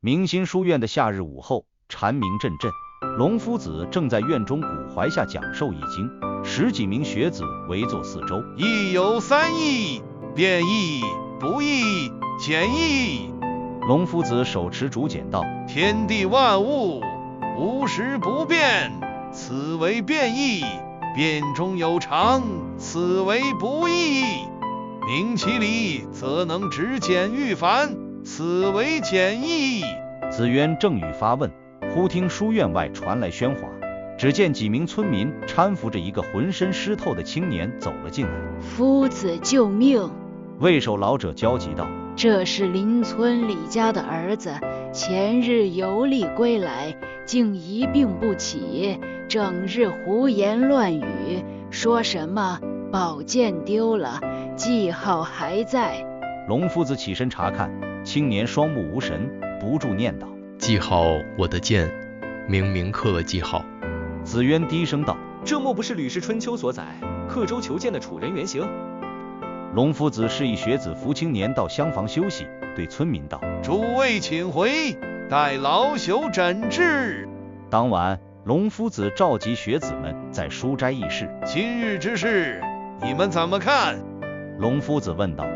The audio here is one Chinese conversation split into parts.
明心书院的夏日午后，蝉鸣阵阵，龙夫子正在院中古槐下讲授易经，十几名学子围坐四周。易有三易，变易、不易、简易。龙夫子手持竹简道：天地万物，无时不变，此为变易；变中有常，此为不易。明其理，则能执简御繁，此为简易。子渊正欲发问，忽听书院外传来喧哗，只见几名村民搀扶着一个浑身湿透的青年走了进来。夫子救命！为首老者焦急道：这是邻村李家的儿子，前日游历归来，竟一病不起，整日胡言乱语，说什么宝剑丢了，记号还在。龙夫子起身查看，青年双目无神，不住念叨：记号我的剑，明明刻了记号。子渊低声道：这莫不是《吕氏春秋》所载刻舟求剑的楚人原型？龙夫子示意学子扶青年到厢房休息，对村民道：诸位请回，待老朽诊治。当晚，龙夫子召集学子们在书斋议事。今日之事，你们怎么看？龙夫子问道。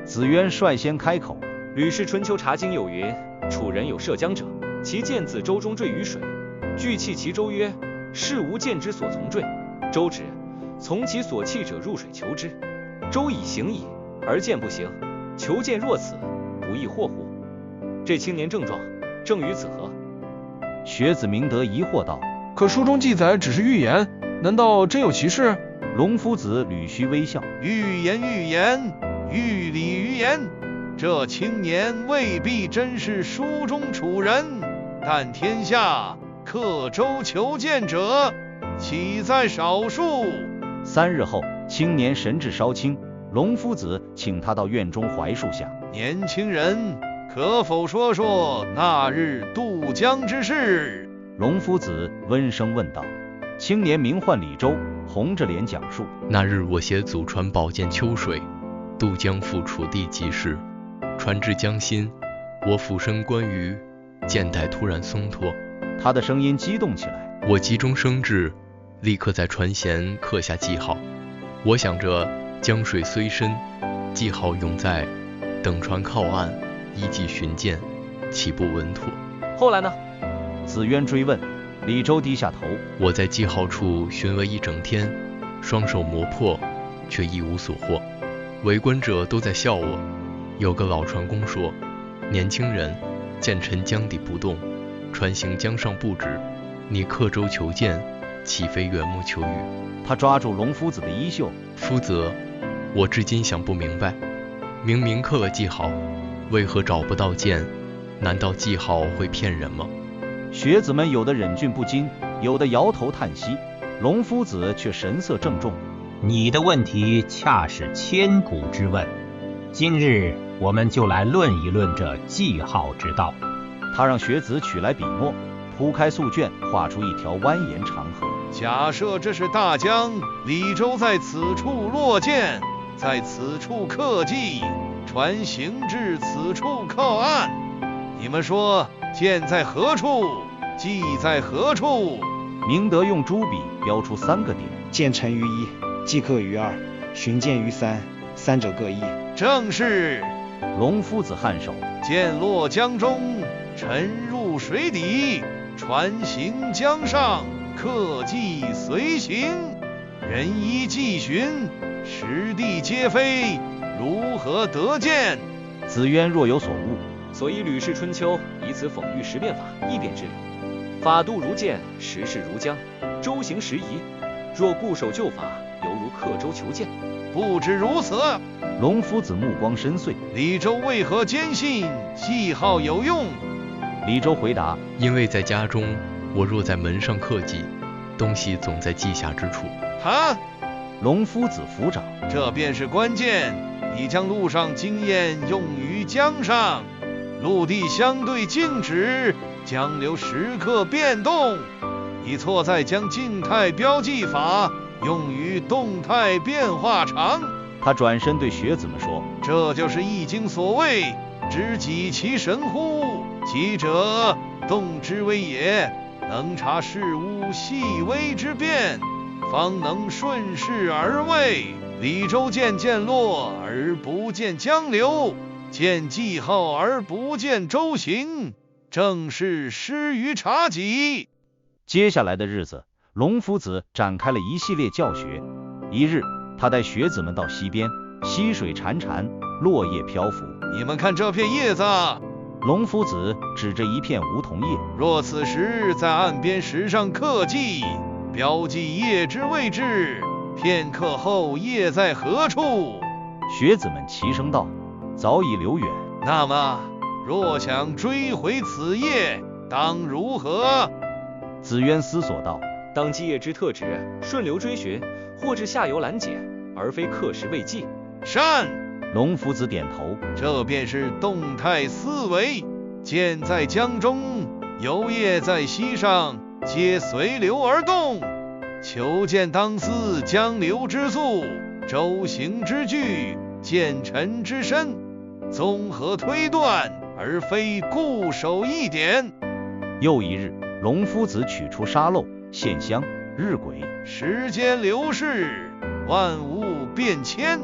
子渊率先开口：《吕氏春秋》查经有云，楚人有涉江者，其剑自舟中坠于水，具弃其舟曰：事无剑之所从坠。舟止，从其所弃者入水求之。舟已行矣，而剑不行，求剑若此，不亦惑乎？这青年症状，正与此何？学子明德疑惑道：可书中记载只是预言，难道真有其事？龙夫子捋须微笑：预言，预理于言。这青年未必真是书中楚人，但天下刻舟求剑者，岂在少数？3日后，青年神志稍清，龙夫子请他到院中槐树下。年轻人，可否说说那日渡江之事？龙夫子温声问道。青年名唤李周，红着脸讲述：那日我携祖传宝剑秋水，渡江赴楚地集市，船至江心，我俯身观鱼，剑带突然松脱。他的声音激动起来。我急中生智，立刻在船舷刻下记号。我想着江水虽深，记号永在，等船靠岸，依计寻剑，岂不稳妥？后来呢？子渊追问。李周低下头。我在记号处寻了一整天，双手磨破，却一无所获。围观者都在笑我。有个老船工说：年轻人，剑沉江底不动，船行江上不止，你刻舟求剑，岂非缘木求鱼？他抓住龙夫子的衣袖。夫子，我至今想不明白，明明刻了记号，为何找不到剑？难道记号会骗人吗？学子们有的忍俊不禁，有的摇头叹息，龙夫子却神色郑重。你的问题恰是千古之问，今日我们就来论一论这记号之道。他让学子取来笔墨，铺开素卷，画出一条蜿蜒长河。假设这是大江，李周在此处落剑，在此处刻记，船行至此处靠岸。你们说剑在何处，记在何处？明德用朱笔标出3个点：剑沉于1，记刻于2，寻剑于3，三者各一。正是。龙夫子颔首。剑落江中，沉入水底，船行江上，刻记随行。人依计寻，实地皆非，如何得剑？子渊若有所悟。所以《吕氏春秋》以此讽喻时变法易变之理，法度如剑，时势如江，舟行时移。若固守旧法，犹如刻舟求剑。不止如此，龙夫子目光深邃。李周为何坚信记号有用？李周回答：因为在家中，我若在门上刻记，东西总在记下之处。哈！龙夫子抚掌。这便是关键。你将陆上经验用于江上，陆地相对静止，江流时刻变动。你错在将静态标记法用于动态变化场。他转身对学子们说：这就是易经所谓知己其神乎，记者，动之谓也，能察事物细微之变，方能顺势而为。李周见渐落而不见江流，见记号而不见周行，正是失于察己。接下来的日子，龙夫子展开了一系列教学。一日，他带学子们到溪边，溪水潺潺，落叶漂浮。你们看这片叶子，龙夫子指着一片梧桐叶，若此时在岸边石上刻记，标记叶之位置，片刻后叶在何处？学子们齐声道：早已流远。那么若想追回此叶，当如何？子渊思索道：当基业之特指，顺流追寻，或至下游拦截，而非刻石为记。善。龙夫子点头，这便是动态思维。剑在江中，游叶在溪上，皆随流而动。求见当思江流之速，周行之距，剑沉之深，综合推断，而非固守一点。又一日，龙夫子取出沙漏、线香、日晷。时间流逝，万物变迁，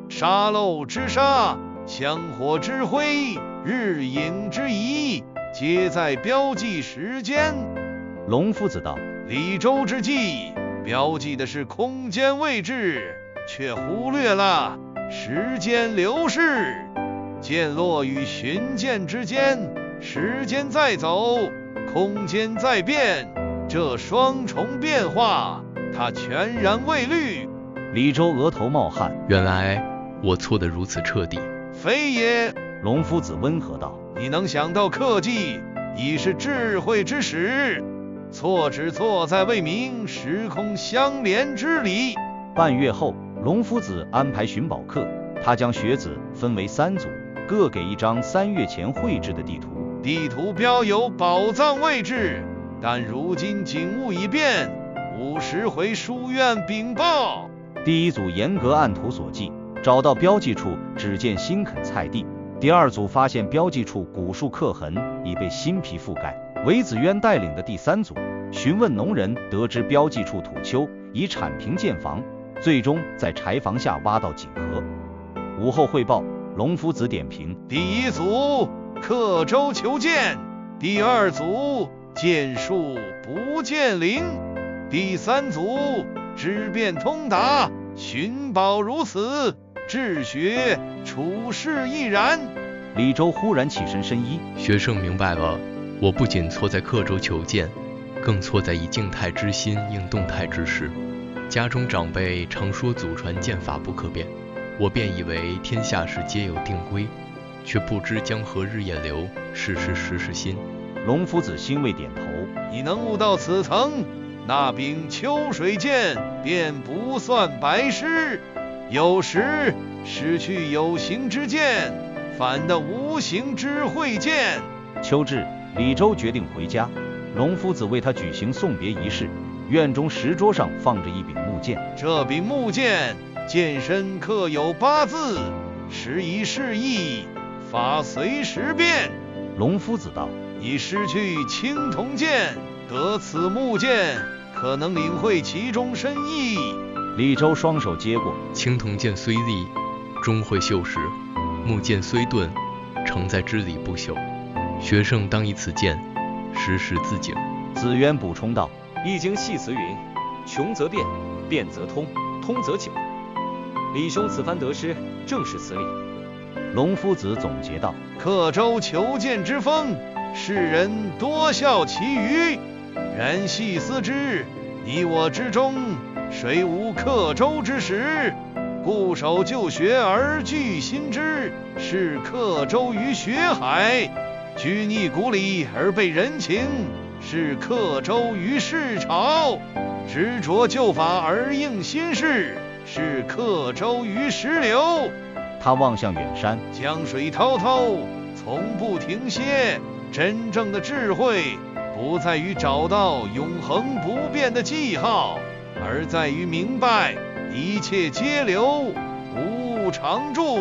沙漏之沙，香火之辉，日影之移，皆在标记时间。龙夫子道：李周之记，标记的是空间位置，却忽略了时间流逝。渐落与寻见之间，时间在走，空间在变，这双重变化，他全然未虑。李周额头冒汗，原来我错得如此彻底。非也。龙夫子温和道：你能想到刻记，已是智慧之始。错只错在未明时空相连之理。半月后，龙夫子安排寻宝课，他将学子分为3组，各给一张3月前绘制的地图。地图标有宝藏位置，但如今景物已变，50时回书院禀报。第一组严格按图索骥，找到标记处只见新垦菜地。第二组发现标记处古树刻痕已被新皮覆盖。韦子渊带领的第3组询问农人，得知标记处土丘已铲平建房，最终在柴房下挖到井河。午后汇报，龙夫子点评：第一组刻舟求剑，第二组剑术不见灵，第3组知变通达，寻宝如此，治学处事亦然。李周忽然起身深揖：学生明白了，我不仅错在刻舟求剑，更错在以静态之心应动态之事。家中长辈常说祖传剑法不可变，我便以为天下事皆有定规，却不知江河日夜流，世事时时新。龙夫子欣慰点头：你能悟到此层，那柄秋水剑便不算白失。有时失去有形之剑，反得无形之慧剑。秋至，李周决定回家，龙夫子为他举行送别仪式。院中石桌上放着一柄木剑，这柄木剑剑身刻有8字，时移世易，法随时变。龙夫子道：你失去青铜剑，得此木剑，可能领会其中深意。李周双手接过，青铜剑虽利，终会锈蚀；木剑虽钝，诚在支离不朽。学生当以此剑，时时自警。子渊补充道：易经系辞云：穷则变，变则通，通则久。李兄此番得失，正是此理。龙夫子总结道：刻舟求剑之风，世人多笑其愚。然细思之，你我之中，谁无刻舟之时？固守旧学而具新之，是刻舟于学海；拘泥古礼而背人情，是刻舟于市场；执着旧法而应新事，是刻舟于石流。他望向远山，江水滔滔，从不停歇。真正的智慧，不在于找到永恒不变的记号，而在于明白一切皆流，无物常驻。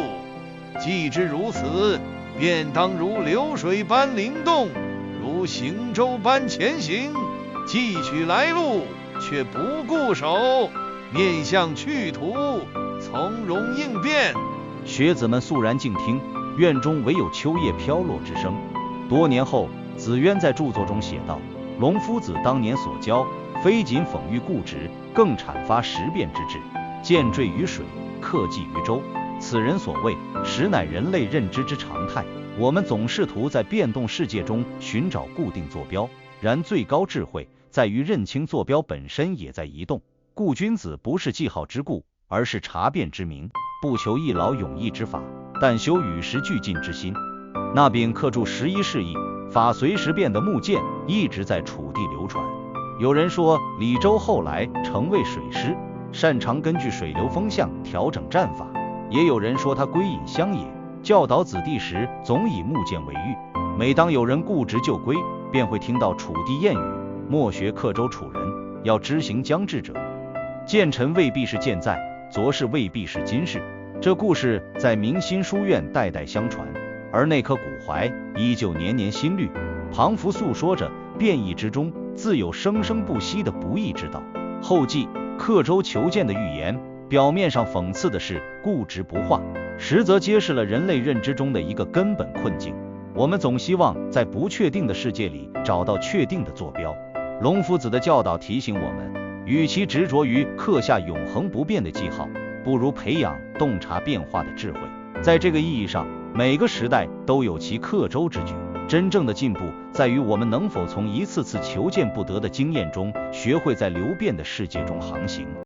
既知如此，便当如流水般灵动，如行舟般前行，记取来路，却不固守，面向去途，从容应变。学子们肃然静听，院中唯有秋叶飘落之声。多年后，子渊在著作中写道：龙夫子当年所教，非仅讽喻固执，更阐发时变之志。剑坠于水，客寄于舟，此人所谓，实乃人类认知之常态。我们总试图在变动世界中寻找固定坐标，然最高智慧在于认清坐标本身也在移动。故君子不是记号之故，而是察变之明，不求一劳永逸之法，但修与时俱进之心。那柄刻著11世纪法随时变的木剑一直在楚地流传。有人说李周后来成为水师，擅长根据水流风向调整战法，也有人说他归隐乡野，教导子弟时总以木剑为喻。每当有人固执就规，便会听到楚地谚语：莫学刻舟楚人，要知行将至者。剑臣未必是健在，昨世未必是今世。这故事在明心书院代代相传，而那颗古槐依旧年年新绿，庞福诉说着变异之中自有生生不息的不易之道。后记刻舟求剑的预言，表面上讽刺的是固执不化，实则揭示了人类认知中的一个根本困境。我们总希望在不确定的世界里找到确定的坐标。龙夫子的教导提醒我们，与其执着于刻下永恒不变的记号，不如培养洞察变化的智慧。在这个意义上，每个时代都有其刻舟之举。真正的进步在于我们能否从一次次求见不得的经验中，学会在流变的世界中航行。